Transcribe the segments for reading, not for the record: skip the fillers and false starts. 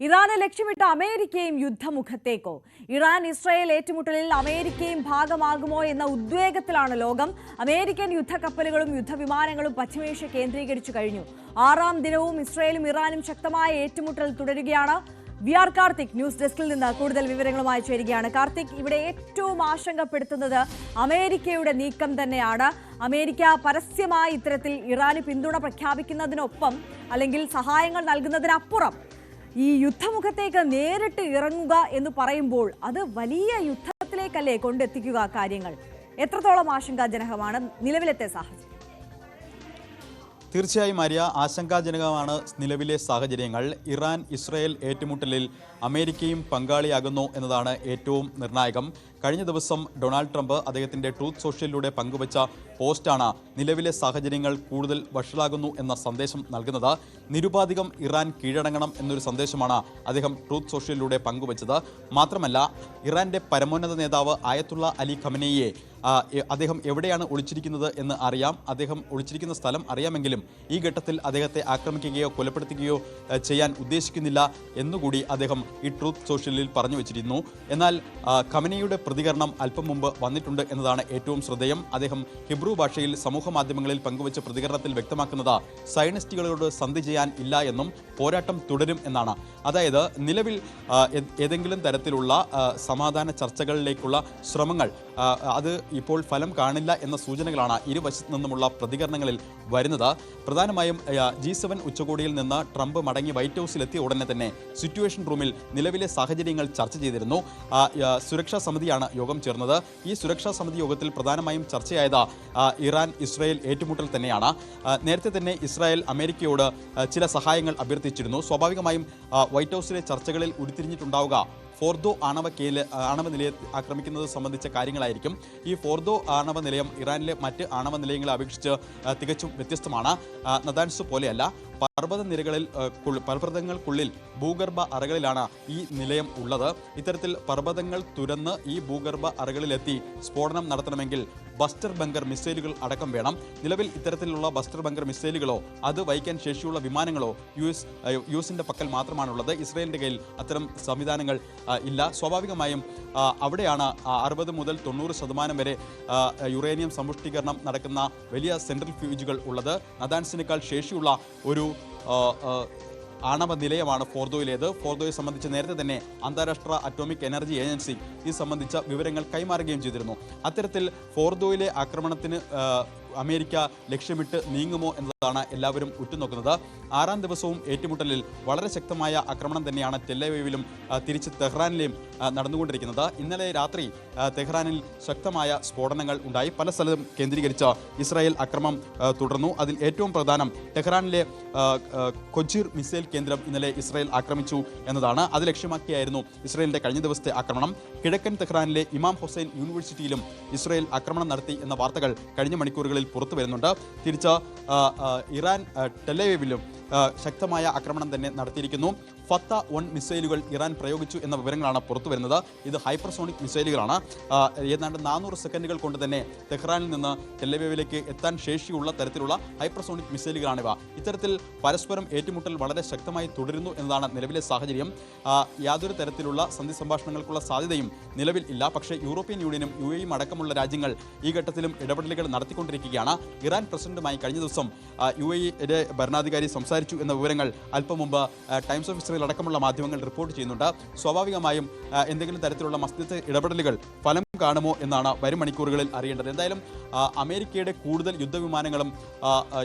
ഇറാനെ ലക്ഷ്യമിട്ട അമേരിക്കയും യുദ്ധമുഖത്തേക്കോ? Iran Israel ഏറ്റുമുട്ടലിൽ അമേരിക്കയും ഭാഗമാകുമോ എന്ന ഉദ്വേഗത്തിലാണ് ലോകം. അമേരിക്കൻ യുദ്ധക്കപ്പലുകളും യുദ്ധവിമാനങ്ങളും പശ്ചിമേഷ്യ കേന്ദ്രീകരിച്ചു കഴിഞ്ഞു. 6ാം ദിനവും ഇസ്രായേലും ഇറാനും ശക്തമായ ഏറ്റുമുട്ടൽ തുടരുകയാണ്. വി ആർ കാർത്തിക് ന്യൂസ് ഡെസ്കിൽ നിന്ന് കൂടുതൽ വിവരങ്ങളുമായി ചേരുകയാണ്. കാർത്തിക്, ഇവിടെ ഏറ്റവും ആശങ്കപ്പെടുത്തുന്നത് അമേരിക്കയുടെ നീക്കം തന്നെയാണ്. അമേരിക്ക പരസ്യമായി ഇത്തരത്തിൽ ഇറാന് പിന്തുണ പ്രഖ്യാപിക്കുന്നതിനൊപ്പം അല്ലെങ്കിൽ സഹായങ്ങൾ നൽകുന്നതിനപ്പുറം ഈ യുദ്ധമുഖത്തേക്ക് നേരിട്ട് ഇറങ്ങുക എന്ന് പറയുമ്പോൾ അത് വലിയ യുദ്ധത്തിലേക്കല്ലേ കൊണ്ടെത്തിക്കുക കാര്യങ്ങൾ? എത്രത്തോളം ആശങ്കാജനകമാണ് നിലവിലത്തെ സാഹചര്യം? തീർച്ചയായും ആര്യ, ആശങ്കാജനകമാണ് നിലവിലെ സാഹചര്യങ്ങൾ. ഇറാൻ ഇസ്രായേൽ ഏറ്റുമുട്ടലിൽ അമേരിക്കയും പങ്കാളിയാകുന്നു എന്നതാണ് ഏറ്റവും നിർണായകം. കഴിഞ്ഞ ദിവസം ഡൊണാൾഡ് ട്രംപ് അദ്ദേഹത്തിൻ്റെ ട്രൂത്ത് സോഷ്യലിലൂടെ പങ്കുവച്ച പോസ്റ്റാണ് നിലവിലെ സാഹചര്യങ്ങൾ കൂടുതൽ വഷളാകുന്നു എന്ന സന്ദേശം നൽകുന്നത്. നിരുപാധികം ഇറാൻ കീഴടങ്ങണം എന്നൊരു സന്ദേശമാണ് അദ്ദേഹം ട്രൂത്ത് സോഷ്യലിലൂടെ പങ്കുവച്ചത്. മാത്രമല്ല, ഇറാന്റെ പരമോന്നത നേതാവ് ആയത്തുള്ള അലി ഖമനേയിയെ അദ്ദേഹം എവിടെയാണ് ഒളിച്ചിരിക്കുന്നത് എന്ന് അറിയാം. അദ്ദേഹം ഒളിച്ചിരിക്കുന്ന സ്ഥലം അറിയാമെങ്കിലും ഈ ഘട്ടത്തിൽ അദ്ദേഹത്തെ ആക്രമിക്കുകയോ കൊലപ്പെടുത്തുകയോ ചെയ്യാൻ ഉദ്ദേശിക്കുന്നില്ല എന്നുകൂടി അദ്ദേഹം ഈ ട്രൂത്ത് സോഷ്യലിൽ പറഞ്ഞു വെച്ചിരുന്നു. എന്നാൽ ഖമനേയിയുടെ പ്രതികരണം അല്പം മുമ്പ് വന്നിട്ടുണ്ട് എന്നതാണ് ഏറ്റവും ശ്രദ്ധേയം. അദ്ദേഹം ഹിബ്രു ഭാഷയിൽ സമൂഹ മാധ്യമങ്ങളിൽ പങ്കുവച്ച പ്രതികരണത്തിൽ വ്യക്തമാക്കുന്നത് സയനിസ്റ്റുകളോട് സന്ധി ചെയ്യാൻ ഇല്ല എന്നും പോരാട്ടം തുടരും എന്നാണ്. അതായത് നിലവിൽ ഏതെങ്കിലും തരത്തിലുള്ള സമാധാന ചർച്ചകളിലേക്കുള്ള ശ്രമങ്ങൾ അത് ഇപ്പോൾ ഫലം കാണില്ല എന്ന സൂചനകളാണ് ഇരുവശത്തു നിന്നുമുള്ള പ്രതികരണങ്ങളിൽ വരുന്നത്. പ്രധാനമായും G7 ഉച്ചകോടിയിൽ നിന്ന് ട്രംപ് മടങ്ങി വൈറ്റ് ഹൗസിലെത്തിയ ഉടനെ തന്നെ സിറ്റുവേഷൻ റൂമിൽ നിലവിലെ സാഹചര്യങ്ങൾ ചർച്ച ചെയ്തിരുന്നു. സുരക്ഷാ സമിതിയാണ് യോഗം ചേർന്നത്. ഈ സുരക്ഷാ സമിതി യോഗത്തിൽ പ്രധാനമായും ചർച്ചയായത് ഇറാൻ ഇസ്രായേൽ ഏറ്റുമുട്ടൽ തന്നെയാണ്. നേരത്തെ തന്നെ ഇസ്രായേൽ അമേരിക്കയോട് ചില സഹായങ്ങൾ അഭ്യർത്ഥിച്ചിരുന്നു. സ്വാഭാവികമായും വൈറ്റ് ഹൗസിലെ ചർച്ചകളിൽ ഉരുത്തിരിഞ്ഞിട്ടുണ്ടാവുക ഫോർദോ ആണവ നിലയം ആക്രമിക്കുന്നത് സംബന്ധിച്ച കാര്യങ്ങളായിരിക്കും. ഈ ഫോർദോ ആണവ നിലയം ഇറാനിലെ മറ്റ് ആണവ നിലയങ്ങളെ അപേക്ഷിച്ച് തികച്ചും വ്യത്യസ്തമാണ്. നദാൻസ് പോലെയല്ല. പർവ്വതങ്ങൾക്കുള്ളിൽ ഭൂഗർഭ അറകളിലാണ് ഈ നിലയം ഉള്ളത്. ഇത്തരത്തിൽ പർവ്വതങ്ങൾ തുരന്ന് ഈ ഭൂഗർഭ അറകളിലെത്തി സ്ഫോടനം നടത്തണമെങ്കിൽ ബസ്റ്റർ ബങ്കർ മിസൈലുകൾ അടക്കം വേണം. നിലവിൽ ഇത്തരത്തിലുള്ള ബസ്റ്റർ ബങ്കർ മിസൈലുകളോ അത് വഹിക്കാൻ ശേഷിയുള്ള വിമാനങ്ങളോ യു എസിൻ്റെ പക്കൽ മാത്രമാണുള്ളത്. ഇസ്രായേലിൻ്റെ കയ്യിൽ അത്തരം സംവിധാനങ്ങൾ ഇല്ല. സ്വാഭാവികമായും അവിടെയാണ് 60 മുതൽ 90% വരെ യുറേനിയം സമ്പുഷ്ടീകരണം നടക്കുന്ന വലിയ സെൻട്രൽ ഫ്യൂജുകൾ ഉള്ളത്. നദാൻസിനേക്കാൾ ശേഷിയുള്ള ഒരു ആണവ നിലയമാണ് ഫോർദോയിലേത്. ഫോർദോയെ സംബന്ധിച്ച് നേരത്തെ തന്നെ അന്താരാഷ്ട്ര അറ്റോമിക് എനർജി ഏജൻസി ഇത് സംബന്ധിച്ച വിവരങ്ങൾ കൈമാറുകയും ചെയ്തിരുന്നു. അത്തരത്തിൽ ഫോർദോയിലെ ആക്രമണത്തിന് അമേരിക്ക ലക്ഷ്യമിട്ട് നീങ്ങുമോ എന്നതാണ് എല്ലാവരും ഉറ്റുനോക്കുന്നത്. 6ാം ദിവസവും ഏറ്റുമുട്ടലിൽ വളരെ ശക്തമായ ആക്രമണം തന്നെയാണ് ടെല്ലവീവിലും തിരിച്ച് തെഹ്റാനിലെയും നടന്നുകൊണ്ടിരിക്കുന്നത്. ഇന്നലെ രാത്രി തെഹ്റാനിൽ ശക്തമായ സ്ഫോടനങ്ങൾ ഉണ്ടായി. പല സ്ഥലത്തും കേന്ദ്രീകരിച്ച ഇസ്രായേൽ ആക്രമണം തുടർന്നു. അതിൽ ഏറ്റവും പ്രധാനം ടെഹ്റാനിലെ കൊച്ചീർ മിസൈൽ കേന്ദ്രം ഇന്നലെ ഇസ്രായേൽ ആക്രമിച്ചു എന്നതാണ്. അത് ലക്ഷ്യമാക്കിയായിരുന്നു ഇസ്രായേലിൻ്റെ കഴിഞ്ഞ ദിവസത്തെ ആക്രമണം. കിഴക്കൻ തെഹ്റാനിലെ ഇമാം ഹുസൈൻ യൂണിവേഴ്സിറ്റിയിലും ഇസ്രായേൽ ആക്രമണം നടത്തി എന്ന വാർത്തകൾ കഴിഞ്ഞ മണിക്കൂറുകളിൽ പുറത്തു വരുന്നുണ്ട്. തിരിച്ച് ഇറാൻ ടെല്ലവീവിലും ശക്തമായ ആക്രമണം തന്നെ നടത്തിയിരിക്കുന്നു. ഫത്ത 1 മിസൈലുകൾ ഇറാൻ പ്രയോഗിച്ചു എന്ന വിവരങ്ങളാണ് പുറത്തു വരുന്നത്. ഇത് ഹൈപ്പർസോണിക് മിസൈലുകളാണ്. ഏതാണ്ട് 400 സെക്കൻഡുകൾ കൊണ്ട് തന്നെ തെഹ്റാനിൽ നിന്ന് ടെല്ലവീവിലേക്ക് എത്താൻ ശേഷിയുള്ള തരത്തിലുള്ള ഹൈപ്പർസോണിക് മിസൈലുകളാണിവ. ഇത്തരത്തിൽ പരസ്പരം ഏറ്റുമുട്ടൽ വളരെ ശക്തമായി തുടരുന്നു എന്നതാണ് നിലവിലെ സാഹചര്യം. യാതൊരു തരത്തിലുള്ള സന്ധി സംഭാഷണങ്ങൾക്കുള്ള സാധ്യതയും നിലവിൽ ഇല്ല. പക്ഷേ യൂറോപ്യൻ യൂണിയനും UAE അടക്കമുള്ള രാജ്യങ്ങൾ ഈ ഘട്ടത്തിലും ഇടപെടലുകൾ നടത്തിക്കൊണ്ടിരിക്കുകയാണ്. ഇറാൻ പ്രസിഡന്റുമായി കഴിഞ്ഞ ദിവസം UAE ഭരണാധികാരി സംസാരിച്ചു എന്ന വിവരങ്ങൾ അല്പം മുമ്പ് ടൈംസ് ഓഫ് ഇസ്രായേൽ അടക്കമുള്ള മാധ്യമങ്ങൾ റിപ്പോർട്ട് ചെയ്യുന്നുണ്ട്. സ്വാഭാവികമായും എന്തെങ്കിലും തരത്തിലുള്ള മസ്തിഷ്ക ഇടപെടലുകൾ ഫലം കാണുമോ എന്നാണ് വരും മണിക്കൂറുകളിൽ അറിയേണ്ടത്. എന്തായാലും അമേരിക്കയുടെ കൂടുതൽ യുദ്ധവിമാനങ്ങളും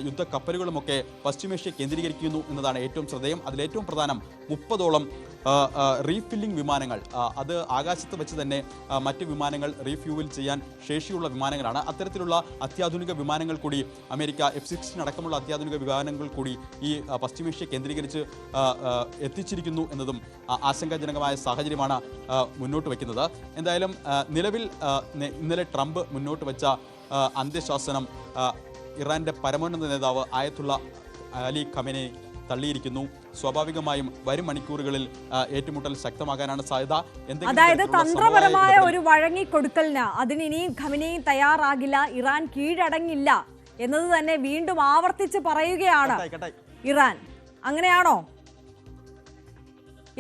യുദ്ധക്കപ്പലുകളുമൊക്കെ പശ്ചിമേഷ്യ കേന്ദ്രീകരിക്കുന്നു എന്നതാണ് ഏറ്റവും ശ്രദ്ധേയം. അതിലേറ്റവും പ്രധാനം 30ഓളം റീഫില്ലിംഗ് വിമാനങ്ങൾ, അത് ആകാശത്ത് വെച്ച് തന്നെ മറ്റ് വിമാനങ്ങൾ റീഫ്യൂവൽ ചെയ്യാൻ ശേഷിയുള്ള വിമാനങ്ങളാണ്. അത്തരത്തിലുള്ള അത്യാധുനിക വിമാനങ്ങൾ കൂടി അമേരിക്ക F-16 അടക്കമുള്ള അത്യാധുനിക വിമാനങ്ങൾ കൂടി ഈ പശ്ചിമേഷ്യ കേന്ദ്രീകരിച്ച് എത്തിച്ചിരിക്കുന്നു എന്നതും ആശങ്കാജനകമായ സാഹചര്യമാണ് മുന്നോട്ട് വയ്ക്കുന്നത്. എന്തായാലും നിലവിൽ ഇന്നലെ ട്രംപ് മുന്നോട്ട് വെച്ച അന്ത്യശാസനം ഇറാന്റെ പരമോന്നത നേതാവ് ആയത്തുള്ള അലി ഖമനേയി തള്ളിയിരിക്കുന്നു. സ്വാഭാവികമായും വരും മണിക്കൂറുകളിൽ ഏറ്റുമുട്ടൽ ശക്തമാകാനാണ് സാധ്യത. അതായത് തന്ത്രപരമായ ഒരു വഴങ്ങിക്കൊടുക്കലിന് അതിന് ഇനിയും ഖമനേയി തയ്യാറാകില്ല, ഇറാൻ കീഴടങ്ങില്ല എന്നത് തന്നെ വീണ്ടും ആവർത്തിച്ച് പറയുകയാണ് ഇറാൻ. അങ്ങനെയാണോ?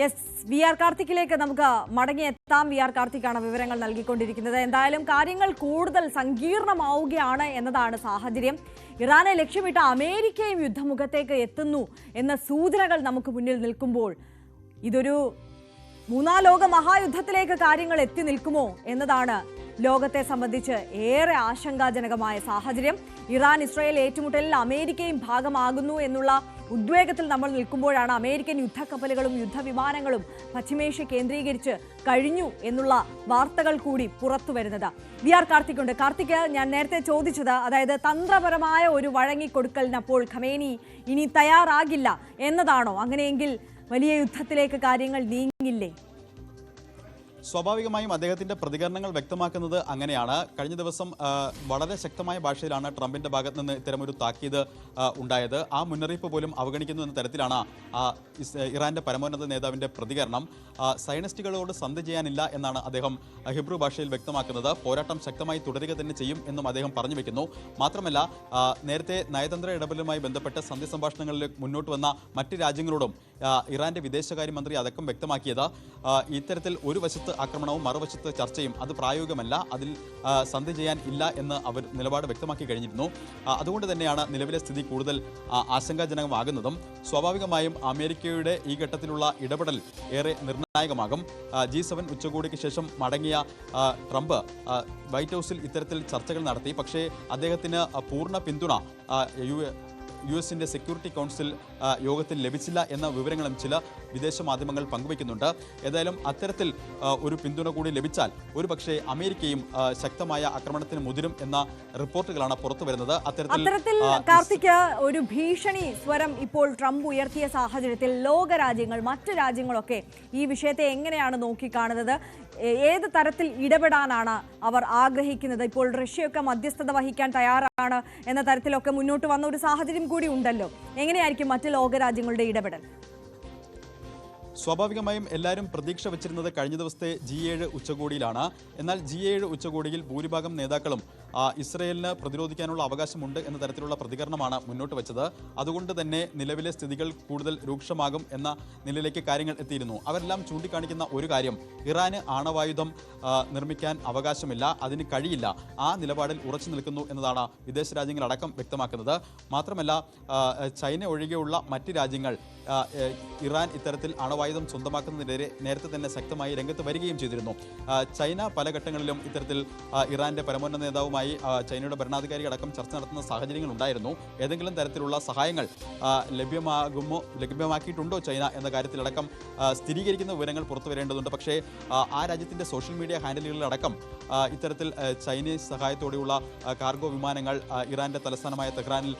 യെസ്, വി ആർ കാർത്തിക്കിലേക്ക് നമുക്ക് മടങ്ങിയെത്താം. വി ആർ കാർത്തിക്കാണ് വിവരങ്ങൾ നൽകിക്കൊണ്ടിരിക്കുന്നത്. എന്തായാലും കാര്യങ്ങൾ കൂടുതൽ സങ്കീർണമാവുകയാണ് എന്നതാണ് സാഹചര്യം. ഇറാനെ ലക്ഷ്യമിട്ട് അമേരിക്കയും യുദ്ധമുഖത്തേക്ക് എത്തുന്നു എന്ന സൂചനകൾ നമുക്ക് മുന്നിൽ നിൽക്കുമ്പോൾ ഇതൊരു മൂന്നാം ലോക മഹായുദ്ധത്തിലേക്ക് കാര്യങ്ങൾ എത്തി നിൽക്കുമോ എന്നതാണ് ലോകത്തെ സംബന്ധിച്ച് ഏറെ ആശങ്കാജനകമായ സാഹചര്യം. ഇറാൻ ഇസ്രായേൽ ഏറ്റുമുട്ടലിൽ അമേരിക്കയും ഭാഗമാകുന്നു എന്നുള്ള ഉദ്വേഗത്തിൽ നമ്മൾ നിൽക്കുമ്പോഴാണ് അമേരിക്കൻ യുദ്ധക്കപ്പലുകളും യുദ്ധവിമാനങ്ങളും പശ്ചിമേഷ്യ കേന്ദ്രീകരിച്ച് കഴിഞ്ഞു എന്നുള്ള വാർത്തകൾ കൂടി പുറത്തു വരുന്നത്. V R കാർത്തിക്കുണ്ട്. കാർത്തിക്, ഞാൻ നേരത്തെ ചോദിച്ചത്, അതായത് തന്ത്രപരമായ ഒരു വഴങ്ങിക്കൊടുക്കലിനപ്പോൾ ഖമേനി ഇനി തയ്യാറാകില്ല എന്നതാണോ? അങ്ങനെയെങ്കിൽ വലിയ യുദ്ധത്തിലേക്ക് കാര്യങ്ങൾ നീങ്ങില്ലേ? സ്വാഭാവികമായും അദ്ദേഹത്തിന്റെ പ്രതികരണങ്ങൾ വ്യക്തമാക്കുന്നത് അങ്ങനെയാണ്. കഴിഞ്ഞ ദിവസം വളരെ ശക്തമായ ഭാഷയിലാണ് ട്രംപിന്റെ ഭാഗത്ത് നിന്ന് ഇത്തരമൊരു താക്കീത് ഉണ്ടായത്. ആ മുന്നറിയിപ്പ് പോലും അവഗണിക്കുന്നു എന്ന തരത്തിലാണ് ഇറാന്റെ പരമോന്നത നേതാവിന്റെ പ്രതികരണം. സയനിസ്റ്റുകളോട് സന്ധി ചെയ്യാനില്ല എന്നാണ് അദ്ദേഹം ഹിബ്രു ഭാഷയിൽ വ്യക്തമാക്കുന്നത്. പോരാട്ടം ശക്തമായി തുടരുക തന്നെ ചെയ്യും എന്നും അദ്ദേഹം പറഞ്ഞു വെക്കുന്നു. മാത്രമല്ല, നേരത്തെ നയതന്ത്ര ഇടപെടലുമായി ബന്ധപ്പെട്ട് സന്ധി സംഭാഷണങ്ങളിൽ മുന്നോട്ട് വന്ന മറ്റ് രാജ്യങ്ങളോടും ഇറാന്റെ വിദേശകാര്യമന്ത്രി അടക്കം വ്യക്തമാക്കിയത് ഇത്തരത്തിൽ ഒരു വശത്ത് ആക്രമണവും മറുവശത്ത് ചർച്ചയും അത് പ്രായോഗികമല്ല, അതിൽ സന്ധി ചെയ്യാൻ ഇല്ല എന്ന് അവർ നിലപാട് വ്യക്തമാക്കി കഴിഞ്ഞിരുന്നു. അതുകൊണ്ട് തന്നെയാണ് നിലവിലെ സ്ഥിതി കൂടുതൽ ആശങ്കാജനകമാകുന്നതും. സ്വാഭാവികമായും അമേരിക്കയുടെ ഈ ഘട്ടത്തിലുള്ള ഇടപെടൽ ഏറെ നിർണായകമാകും. G7 ഉച്ചകോടിക്ക് ശേഷം മടങ്ങിയ ട്രംപ് വൈറ്റ് ഹൗസിൽ ഇത്തരത്തിൽ ചർച്ചകൾ നടത്തി. പക്ഷേ അദ്ദേഹത്തിന് പൂർണ്ണ പിന്തുണ US സെക്യൂരിറ്റി കൗൺസിൽ യോഗത്തിൽ ലഭിച്ചില്ല എന്ന വിവരങ്ങളും ചില വിദേശ മാധ്യമങ്ങൾ പങ്കുവയ്ക്കുന്നുണ്ട്. ഏതായാലും അത്തരത്തിൽ ഒരു പിന്തുണ കൂടി ലഭിച്ചാൽ ഒരുപക്ഷെ അമേരിക്കയും ശക്തമായ ആക്രമണത്തിന് മുതിരും എന്ന റിപ്പോർട്ടുകളാണ് പുറത്തു വരുന്നത്. അത്തരത്തിൽ കാർത്തിക്, ഒരു ഭീഷണി സ്വരം ഇപ്പോൾ ട്രംപ് ഉയർത്തിയ സാഹചര്യത്തിൽ ലോകരാജ്യങ്ങൾ, മറ്റു രാജ്യങ്ങളൊക്കെ ഈ വിഷയത്തെ എങ്ങനെയാണ് നോക്കിക്കാണുന്നത്? ഏത് തരത്തിൽ ഇടപെടാനാണ് അവർ ആഗ്രഹിക്കുന്നത്? ഇപ്പോൾ റഷ്യയൊക്കെ മധ്യസ്ഥത വഹിക്കാൻ തയ്യാറാണ് എന്ന തരത്തിലൊക്കെ മുന്നോട്ട് വന്ന ഒരു സാഹചര്യം കൂടി ഉണ്ടല്ലോ. എങ്ങനെയായിരിക്കും മറ്റ് ലോകരാജ്യങ്ങളുടെ ഇടപെടൽ? സ്വാഭാവികമായും എല്ലാവരും പ്രതീക്ഷ വച്ചിരുന്നത് കഴിഞ്ഞ ദിവസത്തെ G7 ഉച്ചകോടിയിലാണ്. എന്നാൽ G7 ഉച്ചകോടിയിൽ ഭൂരിഭാഗം നേതാക്കളും ഇസ്രയേലിന് പ്രതിരോധിക്കാനുള്ള അവകാശമുണ്ട് എന്ന തരത്തിലുള്ള പ്രതികരണമാണ് മുന്നോട്ട് വെച്ചത്. അതുകൊണ്ട് തന്നെ നിലവിലെ സ്ഥിതികൾ കൂടുതൽ രൂക്ഷമാകും എന്ന നിലയിലേക്ക് കാര്യങ്ങൾ എത്തിയിരുന്നു. അവരെല്ലാം ചൂണ്ടിക്കാണിക്കുന്ന ഒരു കാര്യം, ഇറാന് ആണവായുധം നിർമ്മിക്കാൻ അവകാശമില്ല, അതിന് കഴിയില്ല. ആ നിലപാടിൽ ഉറച്ചു നിൽക്കുന്നു എന്നതാണ് വിദേശ രാജ്യങ്ങളടക്കം വ്യക്തമാക്കുന്നത്. മാത്രമല്ല, ചൈന ഒഴികെയുള്ള മറ്റ് രാജ്യങ്ങൾ ഇറാൻ ഇത്തരത്തിൽ അണവായുധം സ്വന്തമാക്കുന്നതിനെതിരെ നേരത്തെ തന്നെ ശക്തമായി രംഗത്ത് വരികയും ചെയ്തിരുന്നു. ചൈന പല ഘട്ടങ്ങളിലും ഇത്തരത്തിൽ ഇറാന്റെ പരമോന്നത നേതാവുമായി ചൈനയുടെ ഭരണാധികാരി അടക്കം ചർച്ച നടത്തുന്ന സാഹചര്യങ്ങൾ ഉണ്ടായിരുന്നു. ഏതെങ്കിലും തരത്തിലുള്ള സഹായങ്ങൾ ലഭ്യമാക്കിയിട്ടുണ്ടോ ചൈന എന്ന കാര്യത്തിലടക്കം സ്ഥിരീകരിക്കുന്ന വിവരങ്ങൾ പുറത്തു വരേണ്ടതുണ്ട്. പക്ഷേ ആ രാജ്യത്തിന്റെ സോഷ്യൽ മീഡിയ ഹാൻഡിലുകളിലടക്കം ഇത്തരത്തിൽ ചൈനീസ് സഹായത്തോടെയുള്ള കാർഗോ വിമാനങ്ങൾ ഇറാന്റെ തലസ്ഥാനമായ തെഹ്റാനിൽ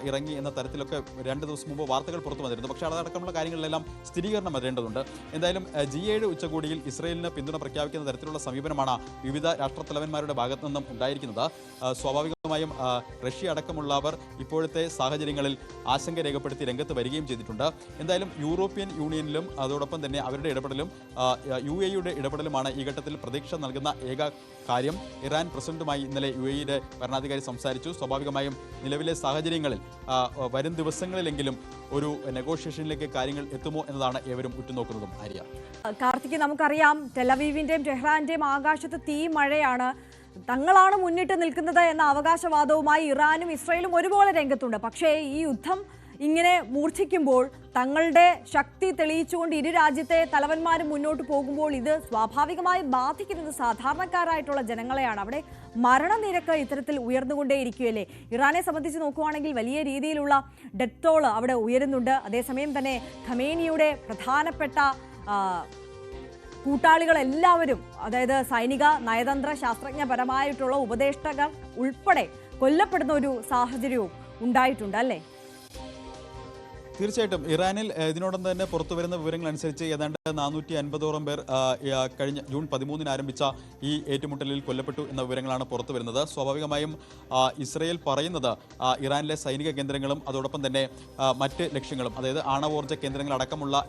ഇറങ്ങി എന്ന തരത്തിലൊക്കെ 2 ദിവസം മുമ്പ് വാർത്തകൾ പുറത്തു വന്നിരുന്നു. പക്ഷേ അതടക്കമുള്ള കാര്യങ്ങളിലെല്ലാം സ്ഥിരീകരണം വരേണ്ടതുണ്ട്. എന്തായാലും G7 ഉച്ചകോടിയിൽ ഇസ്രയേലിന് പിന്തുണ പ്രഖ്യാപിക്കുന്ന തരത്തിലുള്ള സമീപനമാണ് വിവിധ രാഷ്ട്രത്തലവന്മാരുടെ ഭാഗത്തു നിന്നും ഉണ്ടായിരിക്കുന്നത്. സ്വാഭാവികമായും റഷ്യ അടക്കമുള്ളവർ ഇപ്പോഴത്തെ സാഹചര്യങ്ങളിൽ ആശങ്ക രേഖപ്പെടുത്തി രംഗത്ത് വരികയും ചെയ്തിട്ടുണ്ട്. എന്തായാലും യൂറോപ്യൻ യൂണിയനിലും അതോടൊപ്പം തന്നെ അവരുടെ ഇടപെടലും UAE-യുടെ ഇടപെടലുമാണ് ഈ ഘട്ടത്തിൽ പ്രതീക്ഷ നൽകുന്ന ഏക കാര്യം. ഇറാൻ പ്രസിഡന്റുമായി ഇന്നലെ UAE-യുടെ ഭരണാധികാരി സംസാരിച്ചു. സ്വാഭാവികമായും നിലവിലെ സാഹചര്യങ്ങളിൽ വരും ദിവസങ്ങളിലെങ്കിലും ഒരു നെഗോഷിയേഷനിലേക്ക് കാര്യങ്ങൾ എത്തുമോ എന്നതാണ് ഏവരും ഉറ്റുനോക്കുന്നതും. ആര്യ, കാർത്തിക്, നമുക്കറിയാം ടെലവീവിന്റെയും ടെഹ്റാന്റെയും ആകാശത്ത് തീ മഴയാണ്. തങ്ങളാണ് മുന്നിട്ട് നിൽക്കുന്നത് എന്ന അവകാശവാദവുമായി ഇറാനും ഇസ്രായേലും ഒരുപോലെ രംഗത്തുണ്ട്. പക്ഷേ ഈ യുദ്ധം ഇങ്ങനെ മൂർച്ഛിക്കുമ്പോൾ, തങ്ങളുടെ ശക്തി തെളിയിച്ചുകൊണ്ട് ഇരു രാജ്യത്തെ തലവന്മാരും മുന്നോട്ട് പോകുമ്പോൾ ഇത് സ്വാഭാവികമായി ബാധിക്കുന്നത് സാധാരണക്കാരായിട്ടുള്ള ജനങ്ങളെയാണ്. അവിടെ മരണനിരക്ക് ഇത്തരത്തിൽ ഉയർന്നുകൊണ്ടേയിരിക്കുകയല്ലേ? ഇറാനെ സംബന്ധിച്ച് നോക്കുകയാണെങ്കിൽ വലിയ രീതിയിലുള്ള ഡെത്ത് ടോൾ അവിടെ ഉയരുന്നുണ്ട്. അതേസമയം തന്നെ ഖമേനിയുടെ പ്രധാനപ്പെട്ട കൂട്ടാളികളെല്ലാവരും, അതായത് സൈനിക, നയതന്ത്ര, ശാസ്ത്രജ്ഞപരമായിട്ടുള്ള ഉപദേഷ്ടാക്കൾ ഉൾപ്പെടെ കൊല്ലപ്പെടുന്ന ഒരു സാഹചര്യവും ഉണ്ടായിട്ടുണ്ട് അല്ലേ? തീർച്ചയായിട്ടും ഇറാനിൽ ഇതിനോടൊപ്പം തന്നെ പുറത്തു വരുന്ന വിവരങ്ങൾ അനുസരിച്ച് ഏതാണ്ട് 450ഓളം പേർ കഴിഞ്ഞ ജൂൺ 13 ആരംഭിച്ച ഈ ഏറ്റുമുട്ടലിൽ കൊല്ലപ്പെട്ടു എന്ന വിവരങ്ങളാണ് പുറത്തു വരുന്നത്. സ്വാഭാവികമായും ഇസ്രയേൽ പറയുന്നത് ഇറാനിലെ സൈനിക കേന്ദ്രങ്ങളും അതോടൊപ്പം തന്നെ മറ്റ് ലക്ഷ്യങ്ങളും, അതായത് ആണവോർജ്ജ കേന്ദ്രങ്ങൾ അടക്കമുള്ള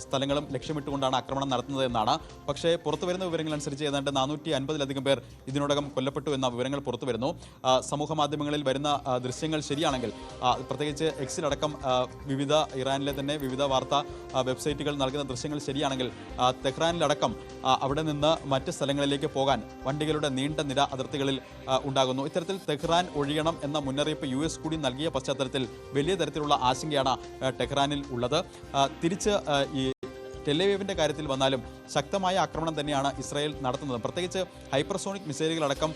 സ്ഥലങ്ങളും ലക്ഷ്യമിട്ടുകൊണ്ടാണ് ആക്രമണം നടത്തുന്നത് എന്നാണ്. പക്ഷേ പുറത്തു വരുന്ന വിവരങ്ങൾ അനുസരിച്ച് ഏതാണ്ട് 450-ലധികം പേർ ഇതിനോടകം കൊല്ലപ്പെട്ടു എന്ന വിവരങ്ങൾ പുറത്തു വരുന്നു. സമൂഹ മാധ്യമങ്ങളിൽ വരുന്ന ദൃശ്യങ്ങൾ ശരിയാണെങ്കിൽ, പ്രത്യേകിച്ച് എക്സിലടക്കം വിവിധ ഇറാനിലെ തന്നെ വിവിധ വാർത്താ വെബ്സൈറ്റുകൾ നൽകുന്ന ദൃശ്യങ്ങൾ ശരിയാണെങ്കിൽ തെഹ്റാനിലടക്കം അവിടെ നിന്ന് മറ്റ് സ്ഥലങ്ങളിലേക്ക് പോകാൻ വണ്ടികളുടെ നീണ്ട നിര അതിർത്തികളിൽ ഉണ്ടാകുന്നു. ഇത്തരത്തിൽ തെഹ്റാൻ ഒഴിയണം എന്ന മുന്നറിയിപ്പ് US കൂടി നൽകിയ പശ്ചാത്തലത്തിൽ വലിയ തരത്തിലുള്ള ആശങ്കയാണ് ടെഹ്റാനിൽ ഉള്ളത്. തിരിച്ച് ഈ ടെല്ലവീവിൻ്റെ കാര്യത്തിൽ വന്നാലും ശക്തമായ ആക്രമണം തന്നെയാണ് ഇസ്രായേൽ നടത്തുന്നത്. പ്രത്യേകിച്ച് ഹൈപ്പർസോണിക് മിസൈലുകളടക്കം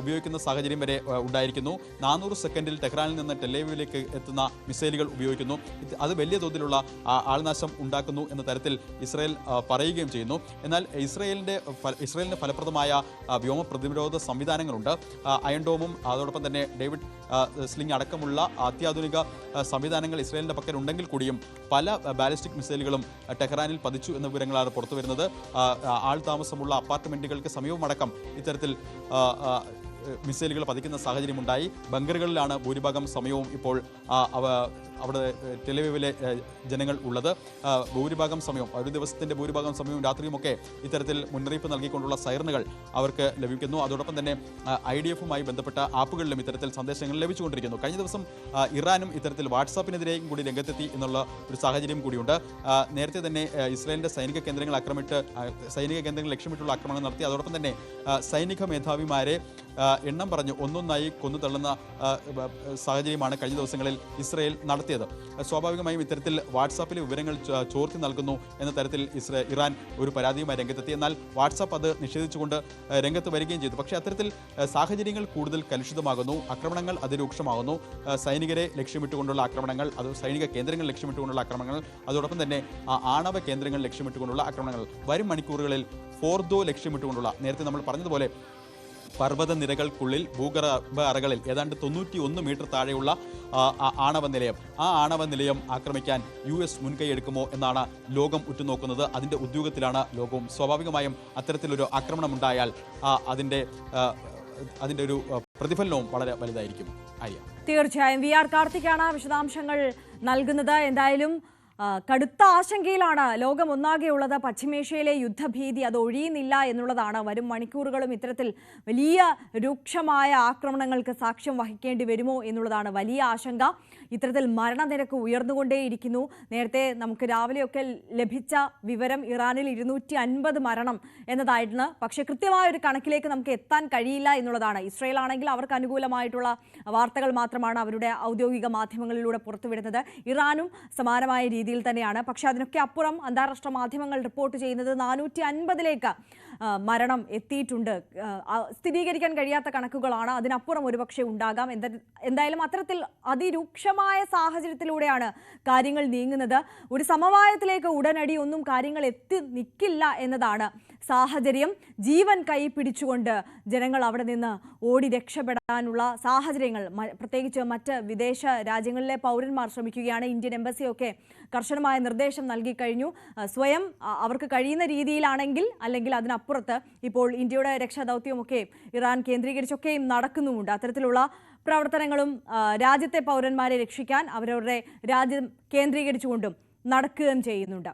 ഉപയോഗിക്കുന്ന സാഹചര്യം വരെ ഉണ്ടായിരിക്കുന്നു. 400 സെക്കൻഡിൽ ടെഹ്റാനിൽ നിന്ന് ടെല്ലവീവിലേക്ക് എത്തുന്ന മിസൈലുകൾ ഉപയോഗിക്കുന്നു. അത് വലിയ തോതിലുള്ള ആൾനാശം ഉണ്ടാക്കുന്നു എന്ന തരത്തിൽ ഇസ്രായേൽ പറയുകയും ചെയ്യുന്നു. എന്നാൽ ഇസ്രായേലിന് ഫലപ്രദമായ വ്യോമ പ്രതിരോധ സംവിധാനങ്ങളുണ്ട്. അയൺ ഡോമും അതോടൊപ്പം തന്നെ ഡേവിഡ് സ്ലിംഗ് അടക്കമുള്ള അത്യാധുനിക സംവിധാനങ്ങൾ ഇസ്രായേലിൻ്റെ പക്കലുണ്ടെങ്കിൽ കൂടിയും പല ബാലിസ്റ്റിക് മിസൈലുകളും ടെഹ്റാനിൽ പതിച്ചു എന്ന വിവരങ്ങളാണ് പുറത്തു വരുന്നത്. ആൾ താമസമുള്ള അപ്പാർട്ട്മെന്റുകൾക്ക് സമീപമടക്കം ഇത്തരത്തിൽ മിസൈലുകൾ പതിക്കുന്ന സാഹചര്യമുണ്ടായി. ബങ്കറുകളിലാണ് ഭൂരിഭാഗം സമയവും ഇപ്പോൾ അവിടെ ടെലവീവിലെ ജനങ്ങൾ ഉള്ളത്. ഭൂരിഭാഗം സമയവും ഒരു ദിവസത്തിൻ്റെ ഭൂരിഭാഗം സമയവും രാത്രിയുമൊക്കെ ഇത്തരത്തിൽ മുന്നറിയിപ്പ് നൽകിക്കൊണ്ടുള്ള സൈറനുകൾ അവർക്ക് ലഭിക്കുന്നു. അതോടൊപ്പം തന്നെ IDF-ഉമായി ബന്ധപ്പെട്ട ആപ്പുകളിലും ഇത്തരത്തിൽ സന്ദേശങ്ങൾ ലഭിച്ചുകൊണ്ടിരിക്കുന്നു. കഴിഞ്ഞ ദിവസം ഇറാനും ഇത്തരത്തിൽ വാട്സാപ്പിനെതിരെയും കൂടി രംഗത്തെത്തി എന്നുള്ള ഒരു സാഹചര്യം കൂടിയുണ്ട്. നേരത്തെ തന്നെ ഇസ്രായേലിൻ്റെ സൈനിക കേന്ദ്രങ്ങൾ ലക്ഷ്യമിട്ടുള്ള ആക്രമണം നടത്തി. അതോടൊപ്പം തന്നെ സൈനിക മേധാവിമാരെ എണ്ണം പറഞ്ഞ് ഒന്നൊന്നായി കൊന്നു തള്ളുന്ന സാഹചര്യമാണ് കഴിഞ്ഞ ദിവസങ്ങളിൽ ഇസ്രായേൽ നടത്തിയത്. സ്വാഭാവികമായും ഇത്തരത്തിൽ വാട്സാപ്പിലെ വിവരങ്ങൾ ചോർത്തി നൽകുന്നു എന്ന തരത്തിൽ ഇറാൻ ഒരു പരാതിയുമായി രംഗത്തെത്തി. എന്നാൽ വാട്സാപ്പ് അത് നിഷേധിച്ചുകൊണ്ട് രംഗത്ത് വരികയും ചെയ്തു. പക്ഷേ അത്തരത്തിൽ സാഹചര്യങ്ങൾ കൂടുതൽ കലുഷിതമാകുന്നു, ആക്രമണങ്ങൾ അതിരൂക്ഷമാകുന്നു. സൈനികരെ ലക്ഷ്യമിട്ടുകൊണ്ടുള്ള ആക്രമണങ്ങൾ, അത് സൈനിക കേന്ദ്രങ്ങൾ ലക്ഷ്യമിട്ടുകൊണ്ടുള്ള ആക്രമണങ്ങൾ, അതോടൊപ്പം തന്നെ ആണവ കേന്ദ്രങ്ങൾ ലക്ഷ്യമിട്ടുകൊണ്ടുള്ള ആക്രമണങ്ങൾ, വരും മണിക്കൂറുകളിൽ ഫോർദോ ലക്ഷ്യമിട്ടുകൊണ്ടുള്ള, നേരത്തെ നമ്മൾ പറഞ്ഞതുപോലെ പർവ്വത നിരകൾക്കുള്ളിൽ ഭൂഗർഭ അറകളിൽ ഏതാണ്ട് 91 മീറ്റർ താഴെയുള്ള ആണവ നിലയം, ആ ആണവ നിലയം ആക്രമിക്കാൻ US മുൻകൈയെടുക്കുമോ എന്നാണ് ലോകം ഉറ്റുനോക്കുന്നത്. അതിൻ്റെ ഉദ്യോഗത്തിലാണ് ലോകവും. സ്വാഭാവികമായും അത്തരത്തിലൊരു ആക്രമണമുണ്ടായാൽ അതിൻ്റെ ഒരു പ്രതിഫലനവും വളരെ വലുതായിരിക്കും. തീർച്ചയായും VR കാർത്തിക്കാണ് വിശദാംശങ്ങൾ നൽകുന്നത്. എന്തായാലും കടുത്ത ആശങ്കയിലാണ് ലോകം ഒന്നാകെയുള്ളത്. പശ്ചിമേഷ്യയിലെ യുദ്ധഭീതി അത് ഒഴിയുന്നില്ല എന്നുള്ളതാണ്. വരും മണിക്കൂറുകളും ഇത്തരത്തിൽ വലിയ രൂക്ഷമായ ആക്രമണങ്ങൾക്ക് സാക്ഷ്യം വഹിക്കേണ്ടി വരുമോ എന്നുള്ളതാണ് വലിയ ആശങ്ക. ഇത്തരത്തിൽ മരണനിരക്ക് ഉയർന്നുകൊണ്ടേയിരിക്കുന്നു. നേരത്തെ നമുക്ക് രാവിലെയൊക്കെ ലഭിച്ച വിവരം ഇറാനിൽ 250 മരണം എന്നതായിരുന്നു. പക്ഷേ കൃത്യമായൊരു കണക്കിലേക്ക് നമുക്ക് എത്താൻ കഴിയില്ല എന്നുള്ളതാണ്. ഇസ്രായേൽ ആണെങ്കിൽ അവർക്ക് അനുകൂലമായിട്ടുള്ള വാർത്തകൾ മാത്രമാണ് അവരുടെ ഔദ്യോഗിക മാധ്യമങ്ങളിലൂടെ പുറത്തുവിടുന്നത്. ഇറാനും സമാനമായ രീതിയിൽ തന്നെയാണ്. പക്ഷേ അതിനൊക്കെ അപ്പുറം അന്താരാഷ്ട്ര മാധ്യമങ്ങൾ റിപ്പോർട്ട് ചെയ്യുന്നത് 450ലേക്ക് മരണം എത്തിയിട്ടുണ്ട്. സ്ഥിരീകരിക്കാൻ കഴിയാത്ത കണക്കുകളാണ്. അതിനപ്പുറം ഒരുപക്ഷെ ഉണ്ടാകാം. എന്തായാലും അത്തരത്തിൽ അതിരൂക്ഷമായ സാഹചര്യത്തിലൂടെയാണ് കാര്യങ്ങൾ നീങ്ങുന്നത്. ഒരു സമവായത്തിലേക്ക് ഉടനടി ഒന്നും കാര്യങ്ങൾ എത്തി നിൽക്കില്ല എന്നതാണ് സാഹചര്യം. ജീവൻ കൈ പിടിച്ചുകൊണ്ട് ജനങ്ങൾ അവിടെ നിന്ന് ഓടി രക്ഷപ്പെടാനുള്ള സാഹചര്യങ്ങൾ പ്രത്യേകിച്ച് മറ്റ് വിദേശ രാജ്യങ്ങളിലെ പൗരന്മാർ ശ്രമിക്കുകയാണ്. ഇന്ത്യൻ എംബസിയൊക്കെ കർശനമായ നിർദ്ദേശം നൽകി കഴിഞ്ഞു. സ്വയം അവർക്ക് കഴിയുന്ന രീതിയിലാണെങ്കിൽ, അല്ലെങ്കിൽ അതിനപ്പുറത്ത് ഇപ്പോൾ ഇന്ത്യയുടെ രക്ഷാദൗത്യമൊക്കെ ഇറാൻ കേന്ദ്രീകരിച്ചൊക്കെയും നടക്കുന്നുമുണ്ട്. അത്തരത്തിലുള്ള പ്രവർത്തനങ്ങളും രാജ്യത്തെ പൗരന്മാരെ രക്ഷിക്കാൻ അവരവരുടെ രാജ്യം കേന്ദ്രീകരിച്ചുകൊണ്ടും നടക്കുകയും ചെയ്യുന്നുണ്ട്.